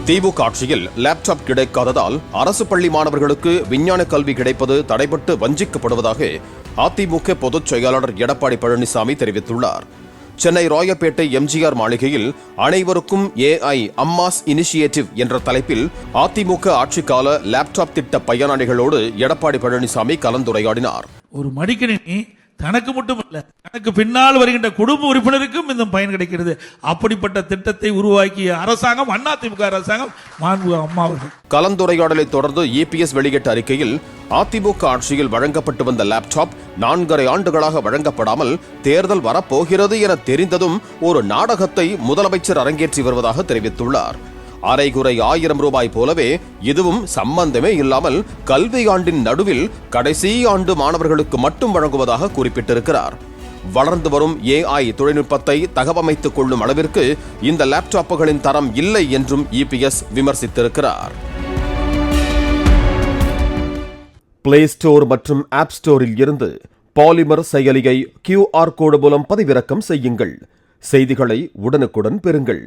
திமுக ஆட்சியில் லேப்டாப் கிடைக்காததால் அரசு பள்ளி மாணவர்களுக்கு விஞ்ஞான கல்வி கிடைப்பது தடைபட்டு வஞ்சிக்கப்படுவதாக அதிமுக பொதுச் செயலாளர் எடப்பாடி பழனிசாமி தெரிவித்துள்ளார். சென்னை ராயப்பேட்டை எம்ஜிஆர் மாளிகையில் அனைவருக்கும் ஏஐ அம்மாஸ் இனிஷியேட்டிவ் என்ற தலைப்பில் அதிமுக ஆட்சிக்கால லேப்டாப் திட்ட பயனாளிகளோடு எடப்பாடி பழனிசாமி கலந்துரையாடினார். ஒரு மடிக்கணினி தனக்கு மட்டுமல்ல, தனக்கு பின்னால் வருகின்ற குடும்ப உறுப்பினருக்கும் இந்த பயன் கிடைக்கிறது. அப்படிப்பட்ட திட்டத்தை உருவாக்கிய அரசாங்கம் அதிமுக அரசாங்கம், மாண்புமிகு அம்மா அவர்கள். கலந்துரையாடலை தொடர்ந்து இபிஎஸ் வெளியிட்ட அறிக்கையில், அதிமுக ஆட்சியில் வழங்கப்பட்டு வந்த லேப்டாப் 4.5 ஆண்டுகளாக வழங்கப்படாமல் தேர்தல் வரப்போகிறது என தெரிந்ததும் ஒரு நாடகத்தை முதலமைச்சர் அரங்கேற்றி வருவதாக தெரிவித்துள்ளார். அரைகுறை 1000 ரூபாய் போலவே இதுவும் சம்பந்தமே இல்லாமல் கல்வி ஆண்டின் நடுவில் கடைசி ஆண்டு மாணவர்களுக்கு மட்டும் வழங்குவதாக குறிப்பிட்டிருக்கிறார். வளர்ந்து வரும் ஏஐ தொழில்நுட்பத்தை தகவமைத்துக் கொள்ளும் அளவிற்கு இந்த லேப்டாப்புகளின் தரம் இல்லை என்றும் இபிஎஸ் விமர்சித்திருக்கிறார். பிளே ஸ்டோர் மற்றும் ஆப் ஸ்டோரில் இருந்து பாலிமர் செயலியை QR கோடு மூலம் பதிவிறக்கம் செய்யுங்கள். செய்திகளை உடனுக்குடன் பெறுங்கள்.